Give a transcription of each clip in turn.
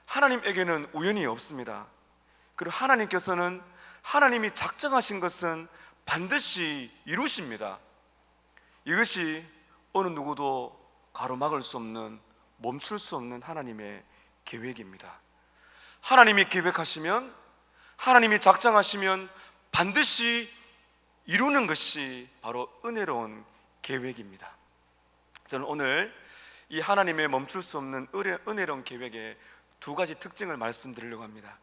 하나님에게는 우연이 없습니다. 그리고 하나님께서는 하나님이 작정하신 것은 반드시 이루십니다. 이것이 어느 누구도 가로막을 수 없는, 멈출 수 없는 하나님의 계획입니다. 하나님이 계획하시면, 하나님이 작정하시면 반드시 이루는 것이 바로 은혜로운 계획입니다. 저는 오늘 이 하나님의 멈출 수 없는 은혜로운 계획의 두 가지 특징을 말씀드리려고 합니다.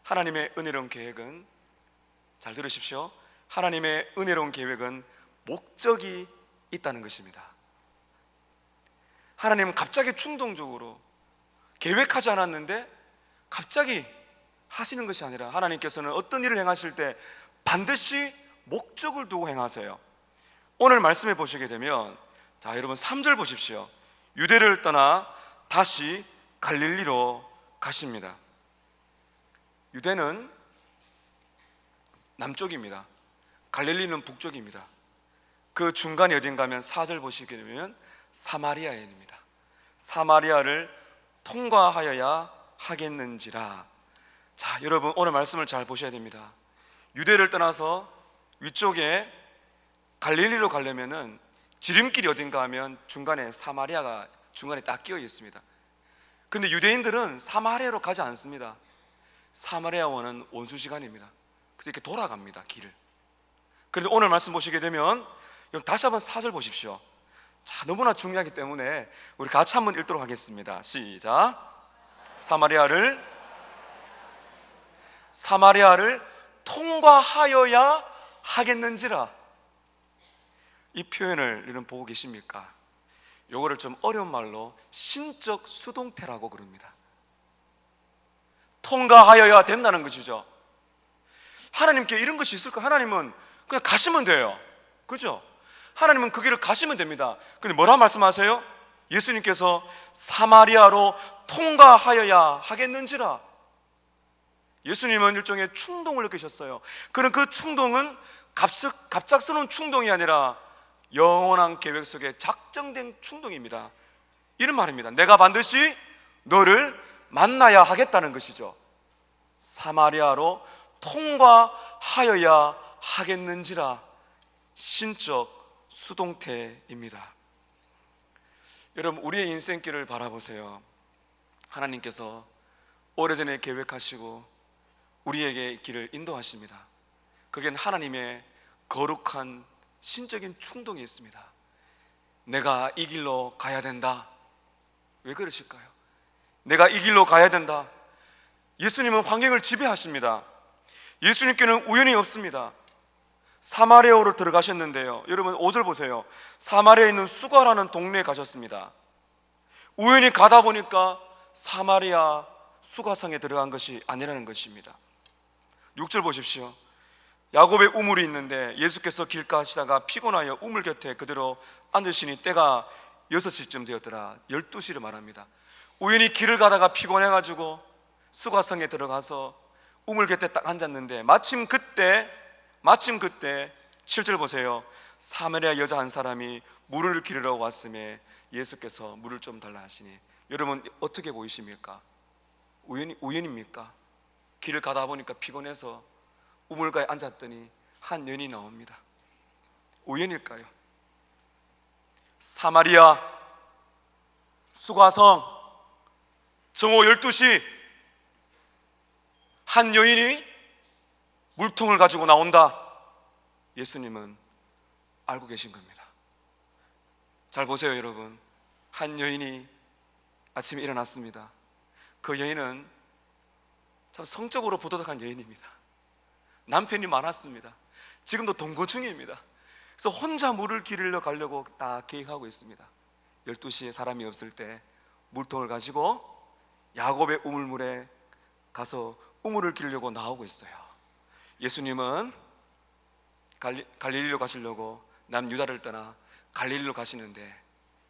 하나님의 은혜로운 계획은, 잘 들으십시오, 하나님의 은혜로운 계획은 목적이 있다는 것입니다. 하나님은 갑자기 충동적으로 계획하지 않았는데 갑자기 하시는 것이 아니라, 하나님께서는 어떤 일을 행하실 때 반드시 목적을 두고 행하세요. 오늘 말씀해 보시게 되면, 자, 여러분 3절 보십시오. 유대를 떠나 다시 갈릴리로 가십니다. 유대는 남쪽입니다. 갈릴리는 북쪽입니다. 그 중간에 어딘가 하면 4절 보시게 되면 사마리아인입니다. 사마리아를 통과하여야 하겠는지라. 자, 여러분 오늘 말씀을 잘 보셔야 됩니다. 유대를 떠나서 위쪽에 갈릴리로 가려면은 지름길이 어딘가 하면 중간에 사마리아가 중간에 딱 끼어 있습니다. 근데 유대인들은 사마리아로 가지 않습니다. 사마리아와는 원수시간입니다. 그래서 이렇게 돌아갑니다, 길을. 그런데 오늘 말씀 보시게 되면, 다시 한번 4절 보십시오. 자, 너무나 중요하기 때문에 우리 같이 한번 읽도록 하겠습니다. 시작. 사마리아를 통과하여야 하겠는지라. 이 표현을 여러분 보고 계십니까? 요거를 좀 어려운 말로 신적 수동태라고 그럽니다. 통과하여야 된다는 것이죠. 하나님께 이런 것이 있을까? 하나님은 그냥 가시면 돼요. 그죠? 하나님은 그 길을 가시면 됩니다. 근데 뭐라 말씀하세요? 예수님께서 사마리아로 통과하여야 하겠는지라. 예수님은 일종의 충동을 느끼셨어요. 그런 그 충동은 갑작스러운 충동이 아니라 영원한 계획 속에 작정된 충동입니다. 이런 말입니다. 내가 반드시 너를 만나야 하겠다는 것이죠. 사마리아로 통과하여야 하겠는지라. 신적 수동태입니다. 여러분, 우리의 인생길을 바라보세요. 하나님께서 오래전에 계획하시고 우리에게 길을 인도하십니다. 그게 하나님의 거룩한 신적인 충동이 있습니다. 내가 이 길로 가야 된다. 왜 그러실까요? 내가 이 길로 가야 된다. 예수님은 환경을 지배하십니다. 예수님께는 우연이 없습니다. 사마리아로 들어가셨는데요, 여러분 5절 보세요. 사마리아에 있는 수가라는 동네에 가셨습니다. 우연히 가다 보니까 사마리아 수가성에 들어간 것이 아니라는 것입니다. 6절 보십시오. 야곱의 우물이 있는데 예수께서 길 가시다가 피곤하여 우물 곁에 그대로 앉으시니 때가 6시쯤 되었더라. 12시를 말합니다. 우연히 길을 가다가 피곤해가지고 수가성에 들어가서 우물 곁에 딱 앉았는데 마침 그때 7절 보세요. 사마리아 여자 한 사람이 물을 기르러 왔음에 예수께서 물을 좀 달라 하시니, 여러분 어떻게 보이십니까? 우연입니까? 길을 가다 보니까 피곤해서 우물가에 앉았더니 한 여인이 나옵니다. 우연일까요? 사마리아 수가성 정오 12시 한 여인이 물통을 가지고 나온다. 예수님은 알고 계신 겁니다. 잘 보세요, 여러분. 한 여인이 아침에 일어났습니다. 그 여인은 참 성적으로 부도덕한 여인입니다. 남편이 많았습니다. 지금도 동거 중입니다. 그래서 혼자 물을 기르러 가려고 딱 계획하고 있습니다. 12시에 사람이 없을 때 물통을 가지고 야곱의 우물물에 가서 우물을 기르려고 나오고 있어요. 예수님은 갈릴리로 가시려고 남유다를 떠나 갈릴리로 가시는데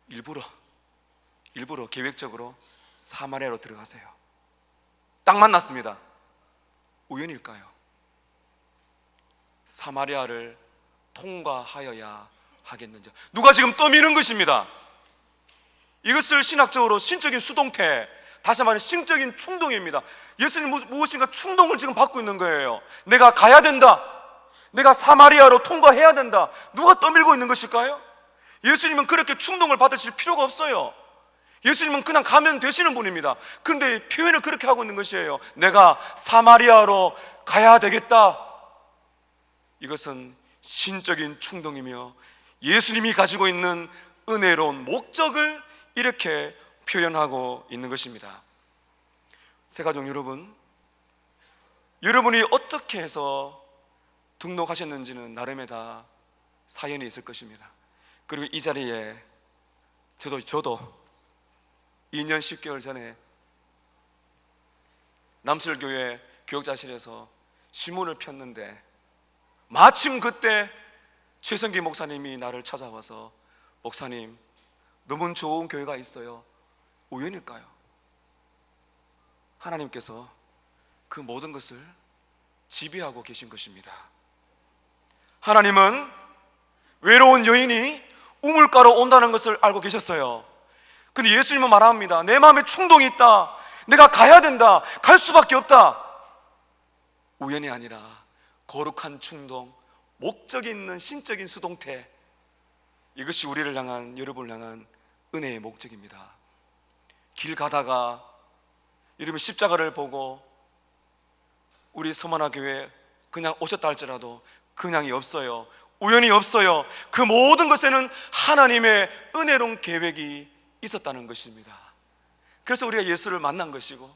일부러 계획적으로 사마리아로 들어가세요. 딱 만났습니다. 우연일까요? 사마리아를 통과하여야 하겠는지. 누가 지금 떠미는 것입니다. 이것을 신학적으로 신적인 수동태, 다시 말하면 신적인 충동입니다. 예수님 무엇인가 충동을 지금 받고 있는 거예요. 내가 가야 된다, 내가 사마리아로 통과해야 된다. 누가 떠밀고 있는 것일까요? 예수님은 그렇게 충동을 받으실 필요가 없어요. 예수님은 그냥 가면 되시는 분입니다. 근데 표현을 그렇게 하고 있는 것이에요. 내가 사마리아로 가야 되겠다. 이것은 신적인 충동이며 예수님이 가지고 있는 은혜로운 목적을 이렇게 표현하고 있는 것입니다. 새가족 여러분, 여러분이 어떻게 해서 등록하셨는지는 나름의 다 사연이 있을 것입니다. 그리고 이 자리에 저도 2년 10개월 전에 남설교회 교역자실에서 신문을 폈는데 마침 그때 최성기 목사님이 나를 찾아와서 목사님, 너무 좋은 교회가 있어요. 우연일까요? 하나님께서 그 모든 것을 지배하고 계신 것입니다. 하나님은 외로운 여인이 우물가로 온다는 것을 알고 계셨어요. 근데 예수님은 말합니다. 내 마음에 충동이 있다, 내가 가야 된다, 갈 수밖에 없다. 우연이 아니라 거룩한 충동, 목적이 있는 신적인 수동태, 이것이 우리를 향한, 여러분을 향한 은혜의 목적입니다. 길 가다가 여러분 십자가를 보고 우리 서머나 교회 그냥 오셨다 할지라도 그냥이 없어요. 우연이 없어요. 그 모든 것에는 하나님의 은혜로운 계획이 있었다는 것입니다. 그래서 우리가 예수를 만난 것이고,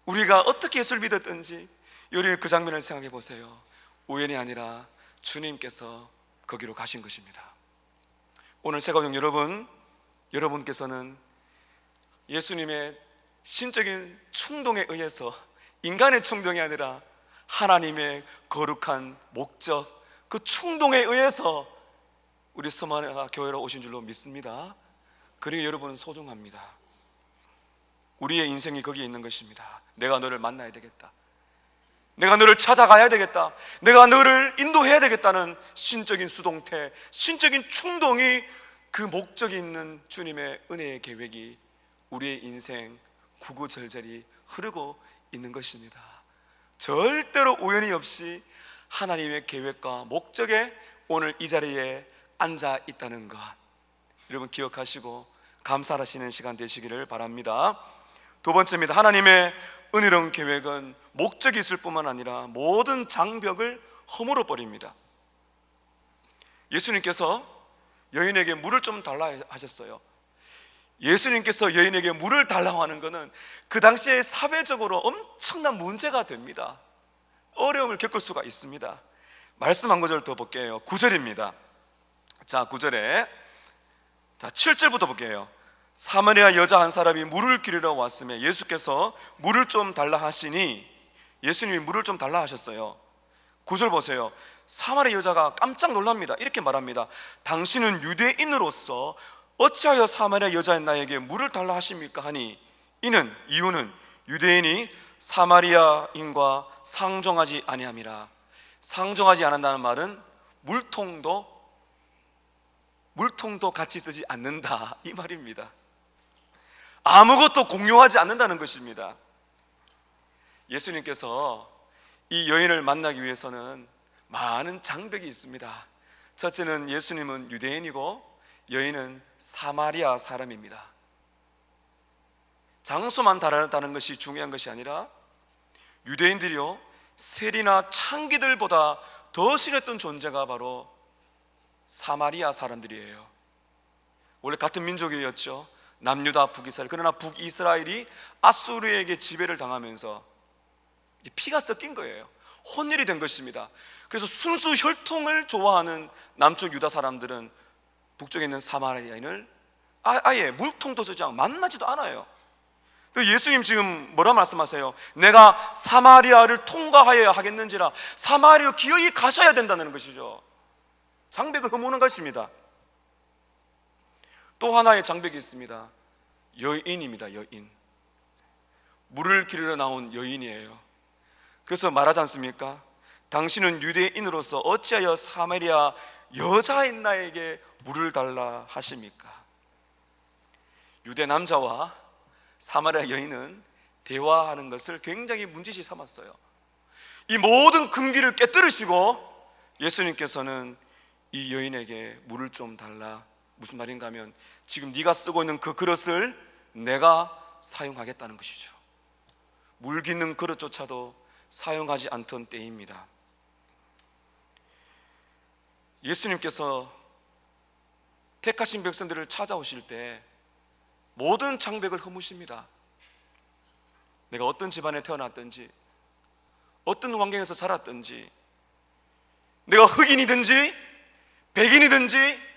우리가 어떻게 예수를 믿었든지 여러분 그 장면을 생각해 보세요. 우연이 아니라 주님께서 거기로 가신 것입니다. 오늘 새가족 여러분, 여러분께서는 예수님의 신적인 충동에 의해서, 인간의 충동이 아니라 하나님의 거룩한 목적, 그 충동에 의해서 우리 서머나 교회로 오신 줄로 믿습니다. 그리고 여러분은 소중합니다. 우리의 인생이 거기에 있는 것입니다. 내가 너를 만나야 되겠다, 내가 너를 찾아가야 되겠다, 내가 너를 인도해야 되겠다는 신적인 수동태, 신적인 충동이, 그 목적이 있는 주님의 은혜의 계획이 우리의 인생 구구절절히 흐르고 있는 것입니다. 절대로 우연이 없이 하나님의 계획과 목적에 오늘 이 자리에 앉아 있다는 것, 여러분 기억하시고 감사하시는 시간 되시기를 바랍니다. 두 번째입니다. 하나님의 은혜로운 계획은 목적이 있을 뿐만 아니라 모든 장벽을 허물어 버립니다. 예수님께서 여인에게 물을 좀 달라 하셨어요. 예수님께서 여인에게 물을 달라고 하는 것은 그 당시에 사회적으로 엄청난 문제가 됩니다. 어려움을 겪을 수가 있습니다. 말씀 한 구절 더 볼게요. 9절입니다. 자, 9절에 7절부터 볼게요. 사마리아 여자 한 사람이 물을 기르러 왔으며 예수께서 물을 좀 달라 하시니, 예수님이 물을 좀 달라 하셨어요. 9절 보세요. 사마리아 여자가 깜짝 놀랍니다. 이렇게 말합니다. 당신은 유대인으로서 어찌하여 사마리아 여자인 나에게 물을 달라 하십니까? 하니 이유는 유대인이 사마리아인과 상종하지 아니함이라. 상종하지 않는다는 말은 물통도 같이 쓰지 않는다, 이 말입니다. 아무것도 공유하지 않는다는 것입니다. 예수님께서 이 여인을 만나기 위해서는 많은 장벽이 있습니다. 첫째는 예수님은 유대인이고 여인은 사마리아 사람입니다. 장소만 다르다는 것이 중요한 것이 아니라 유대인들이요, 세리나 창기들보다 더 싫었던 존재가 바로 사마리아 사람들이에요. 원래 같은 민족이었죠. 남유다 북이스라엘. 그러나 북이스라엘이 아수르에게 지배를 당하면서 피가 섞인 거예요. 혼혈이 된 것입니다. 그래서 순수 혈통을 좋아하는 남쪽 유다 사람들은 북쪽에 있는 사마리아인을 아예 물통도 쓰지 않고 만나지도 않아요. 예수님 지금 뭐라 말씀하세요? 내가 사마리아를 통과하여야 하겠는지라. 사마리아 기어이 가셔야 된다는 것이죠. 장벽을 허무는 것입니다. 또 하나의 장벽이 있습니다. 여인입니다. 여인. 물을 기르러 나온 여인이에요. 그래서 말하지 않습니까? 당신은 유대인으로서 어찌하여 사마리아 여자인 나에게 물을 달라 하십니까? 유대 남자와 사마리아 여인은 대화하는 것을 굉장히 문제시 삼았어요. 이 모든 금기를 깨뜨리시고 예수님께서는 이 여인에게 물을 좀 달라. 무슨 말인가 하면 지금 네가 쓰고 있는 그 그릇을 내가 사용하겠다는 것이죠. 물 깃는 그릇조차도 사용하지 않던 때입니다. 예수님께서 택하신 백성들을 찾아오실 때 모든 장벽을 허무십니다. 내가 어떤 집안에 태어났든지, 어떤 환경에서 자랐든지, 내가 흑인이든지 백인이든지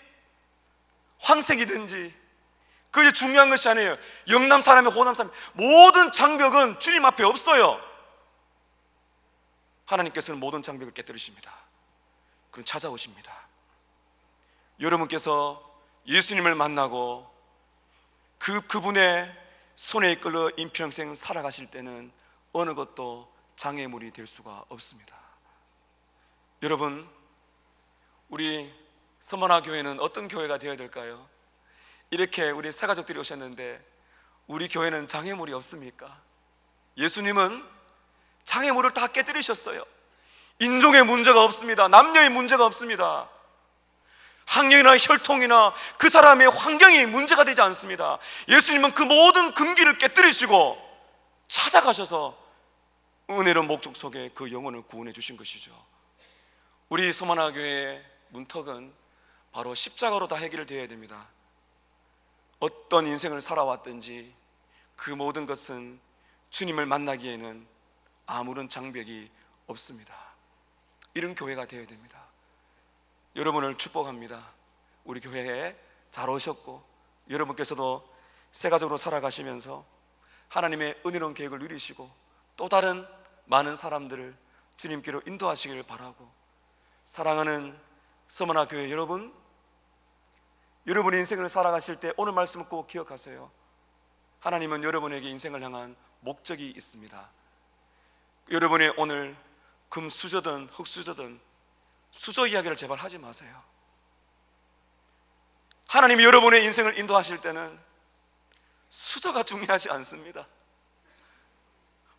황색이든지 그게 중요한 것이 아니에요. 영남 사람이 호남 사람이 모든 장벽은 주님 앞에 없어요. 하나님께서는 모든 장벽을 깨뜨리십니다. 그럼 찾아오십니다. 여러분께서 예수님을 만나고 그분의 손에 이끌려 인평생 살아가실 때는 어느 것도 장애물이 될 수가 없습니다. 여러분, 우리 서머나 교회는 어떤 교회가 되어야 될까요? 이렇게 우리 새가족들이 오셨는데 우리 교회는 장애물이 없습니까? 예수님은 장애물을 다 깨뜨리셨어요. 인종의 문제가 없습니다. 남녀의 문제가 없습니다. 학력이나 혈통이나 그 사람의 환경이 문제가 되지 않습니다. 예수님은 그 모든 금기를 깨뜨리시고 찾아가셔서 은혜로운 목적 속에 그 영혼을 구원해 주신 것이죠. 우리 서머나 교회의 문턱은 바로 십자가로 다 해결되어야 됩니다. 어떤 인생을 살아왔든지 그 모든 것은 주님을 만나기에는 아무런 장벽이 없습니다. 이런 교회가 되어야 됩니다. 여러분을 축복합니다. 우리 교회에 잘 오셨고 여러분께서도 새가족으로 살아가시면서 하나님의 은혜로운 계획을 누리시고 또 다른 많은 사람들을 주님께로 인도하시기를 바라고, 사랑하는 서머나 교회 여러분, 여러분의 인생을 살아가실 때 오늘 말씀을 꼭 기억하세요. 하나님은 여러분에게 인생을 향한 목적이 있습니다. 여러분의 오늘 금수저든 흙수저든 수저 이야기를 제발 하지 마세요. 하나님이 여러분의 인생을 인도하실 때는 수저가 중요하지 않습니다.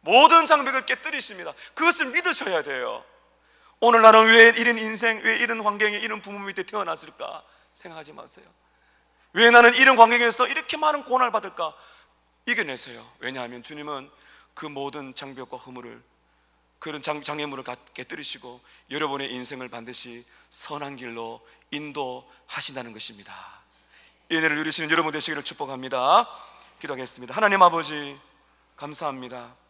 모든 장벽을 깨뜨리십니다. 그것을 믿으셔야 돼요. 오늘 나는 왜 이런 인생, 왜 이런 환경에 이런 부모 밑에 태어났을까 생각하지 마세요. 왜 나는 이런 환경에서 이렇게 많은 고난을 받을까 이겨내세요. 왜냐하면 주님은 그 모든 장벽과 허물을, 그런 장애물을 깨뜨리시고 여러분의 인생을 반드시 선한 길로 인도하신다는 것입니다. 이 은혜를 누리시는 여러분 되시기를 축복합니다. 기도하겠습니다. 하나님 아버지 감사합니다.